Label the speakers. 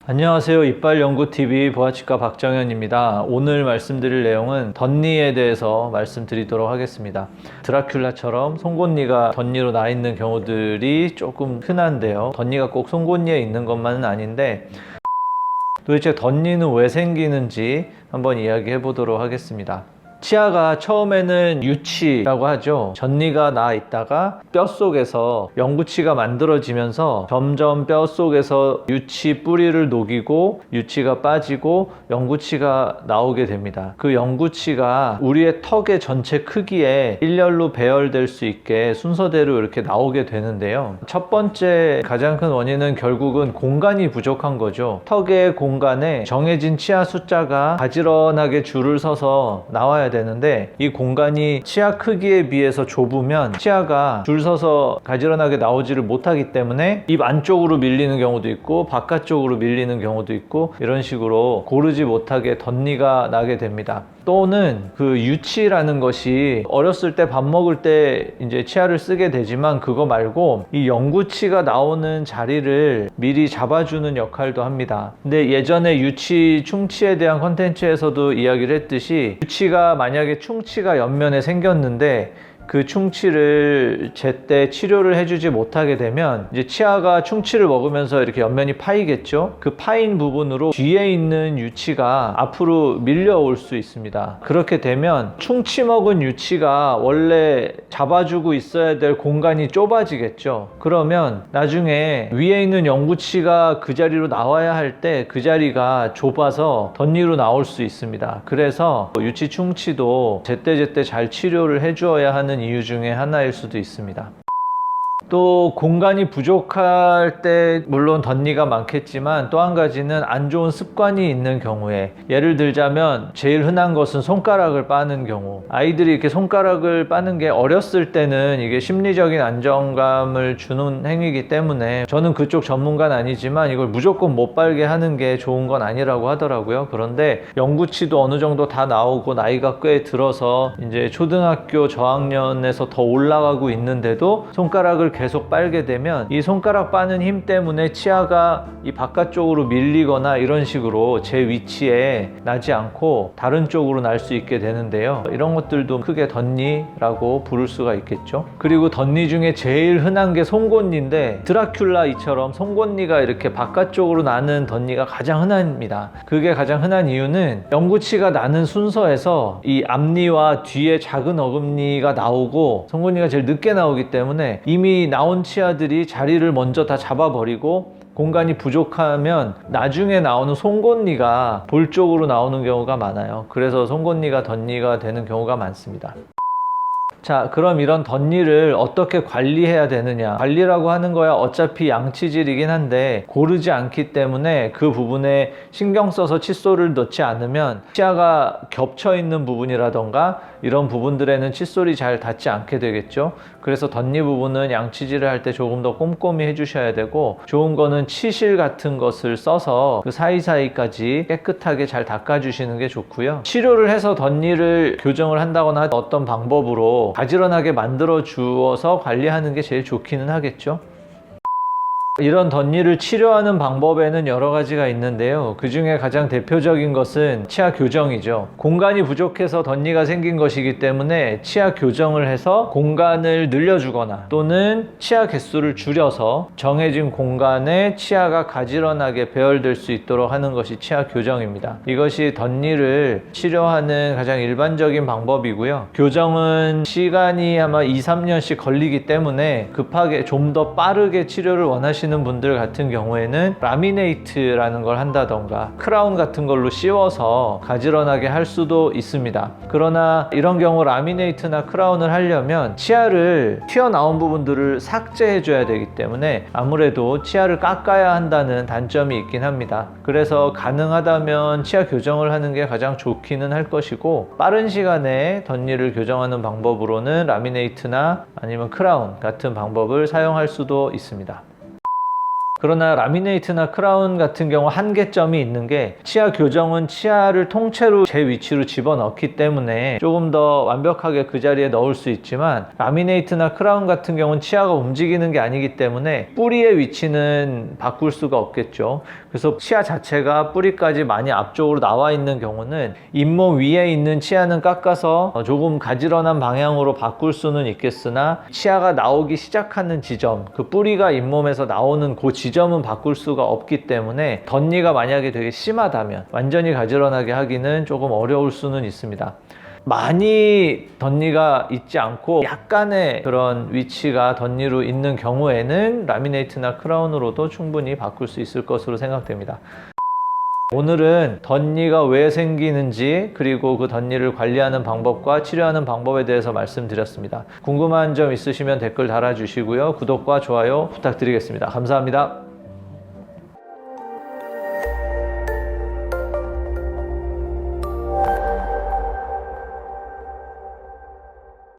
Speaker 1: 안녕하세요. 이빨연구TV 보아치과 박정현입니다. 오늘 말씀드릴 내용은 덧니에 대해서 말씀드리도록 하겠습니다. 드라큘라처럼 송곳니가 덧니로 나 있는 경우들이 조금 흔한데요. 덧니가 꼭 송곳니에 있는 것만은 아닌데 도대체 덧니는 왜 생기는지 한번 이야기해 보도록 하겠습니다. 치아가 처음에는 유치라고 하죠. 전니가 나 있다가 뼛속에서 영구치가 만들어지면서 점점 뼛속에서 유치 뿌리를 녹이고 유치가 빠지고 영구치가 나오게 됩니다. 그 영구치가 우리의 턱의 전체 크기에 일렬로 배열될 수 있게 순서대로 이렇게 나오게 되는데요. 첫 번째 가장 큰 원인은 결국은 공간이 부족한 거죠. 턱의 공간에 정해진 치아 숫자가 가지런하게 줄을 서서 나와야 되는데 이 공간이 치아 크기에 비해서 좁으면 치아가 줄 서서 가지런하게 나오지를 못하기 때문에 입 안쪽으로 밀리는 경우도 있고 바깥쪽으로 밀리는 경우도 있고 이런 식으로 고르지 못하게 덧니가 나게 됩니다. 또는 그 유치라는 것이 어렸을 때 밥 먹을 때 이제 치아를 쓰게 되지만 그거 말고 이 영구치가 나오는 자리를 미리 잡아주는 역할도 합니다. 근데 예전에 유치, 충치에 대한 컨텐츠에서도 이야기를 했듯이 유치가 만약에 충치가 옆면에 생겼는데 그 충치를 제때 치료를 해주지 못하게 되면 이제 치아가 충치를 먹으면서 이렇게 옆면이 파이겠죠. 그 파인 부분으로 뒤에 있는 유치가 앞으로 밀려올 수 있습니다. 그렇게 되면 충치 먹은 유치가 원래 잡아주고 있어야 될 공간이 좁아지겠죠. 그러면 나중에 위에 있는 영구치가 그 자리로 나와야 할 때 그 자리가 좁아서 덧니로 나올 수 있습니다. 그래서 유치 충치도 제때제때 잘 치료를 해주어야 하는 이유 중에 하나일 수도 있습니다. 또 공간이 부족할 때 물론 덧니가 많겠지만 또 한 가지는 안 좋은 습관이 있는 경우에, 예를 들자면 제일 흔한 것은 손가락을 빠는 경우. 아이들이 이렇게 손가락을 빠는 게 어렸을 때는 이게 심리적인 안정감을 주는 행위이기 때문에 저는 그쪽 전문가는 아니지만 이걸 무조건 못 빨게 하는 게 좋은 건 아니라고 하더라고요. 그런데 영구치도 어느 정도 다 나오고 나이가 꽤 들어서 이제 초등학교 저학년에서 더 올라가고 있는데도 손가락을 계속 빨게 되면 이 손가락 빠는 힘 때문에 치아가 이 바깥쪽으로 밀리거나 이런 식으로 제 위치에 나지 않고 다른 쪽으로 날 수 있게 되는데요. 이런 것들도 크게 덧니라고 부를 수가 있겠죠. 그리고 덧니 중에 제일 흔한 게 송곳니인데 드라큘라 이처럼 송곳니가 이렇게 바깥쪽으로 나는 덧니가 가장 흔합니다. 그게 가장 흔한 이유는 영구치가 나는 순서에서 이 앞니와 뒤에 작은 어금니가 나오고 송곳니가 제일 늦게 나오기 때문에 이미 나온 치아들이 자리를 먼저 다 잡아버리고 공간이 부족하면 나중에 나오는 송곳니가 볼 쪽으로 나오는 경우가 많아요. 그래서 송곳니가 덧니가 되는 경우가 많습니다. 자, 그럼 이런 덧니를 어떻게 관리해야 되느냐? 관리라고 하는 거야 어차피 양치질이긴 한데 고르지 않기 때문에 그 부분에 신경 써서 칫솔을 넣지 않으면 치아가 겹쳐 있는 부분이라던가 이런 부분들에는 칫솔이 잘 닿지 않게 되겠죠. 그래서 덧니 부분은 양치질을 할 때 조금 더 꼼꼼히 해주셔야 되고, 좋은 거는 치실 같은 것을 써서 그 사이사이까지 깨끗하게 잘 닦아주시는 게 좋고요. 치료를 해서 덧니를 교정을 한다거나 어떤 방법으로 가지런하게 만들어 주어서 관리하는 게 제일 좋기는 하겠죠. 이런 덧니를 치료하는 방법에는 여러 가지가 있는데요. 그 중에 가장 대표적인 것은 치아 교정이죠. 공간이 부족해서 덧니가 생긴 것이기 때문에 치아 교정을 해서 공간을 늘려주거나 또는 치아 개수를 줄여서 정해진 공간에 치아가 가지런하게 배열될 수 있도록 하는 것이 치아 교정입니다. 이것이 덧니를 치료하는 가장 일반적인 방법이고요. 교정은 시간이 아마 2-3년씩 걸리기 때문에 급하게 좀 더 빠르게 치료를 원하시는 분들 같은 경우에는 라미네이트라는 걸 한다던가 크라운 같은 걸로 씌워서 가지런하게 할 수도 있습니다. 그러나 이런 경우 라미네이트나 크라운을 하려면 치아를 튀어나온 부분들을 삭제해 줘야 되기 때문에 아무래도 치아를 깎아야 한다는 단점이 있긴 합니다. 그래서 가능하다면 치아 교정을 하는 게 가장 좋기는 할 것이고, 빠른 시간에 덧니를 교정하는 방법으로는 라미네이트나 아니면 크라운 같은 방법을 사용할 수도 있습니다. 그러나 라미네이트나 크라운 같은 경우 한계점이 있는 게 치아 교정은 치아를 통째로 제 위치로 집어넣기 때문에 조금 더 완벽하게 그 자리에 넣을 수 있지만, 라미네이트나 크라운 같은 경우는 치아가 움직이는 게 아니기 때문에 뿌리의 위치는 바꿀 수가 없겠죠. 그래서 치아 자체가 뿌리까지 많이 앞쪽으로 나와 있는 경우는 잇몸 위에 있는 치아는 깎아서 조금 가지런한 방향으로 바꿀 수는 있겠으나, 치아가 나오기 시작하는 지점, 그 뿌리가 잇몸에서 나오는 그 지점은 바꿀 수가 없기 때문에 덧니가 만약에 되게 심하다면 완전히 가지런하게 하기는 조금 어려울 수는 있습니다. 많이 덧니가 있지 않고 약간의 그런 위치가 덧니로 있는 경우에는 라미네이트나 크라운으로도 충분히 바꿀 수 있을 것으로 생각됩니다. 오늘은 덧니가 왜 생기는지, 그리고 그 덧니를 관리하는 방법과 치료하는 방법에 대해서 말씀드렸습니다. 궁금한 점 있으시면 댓글 달아주시고요. 구독과 좋아요 부탁드리겠습니다. 감사합니다.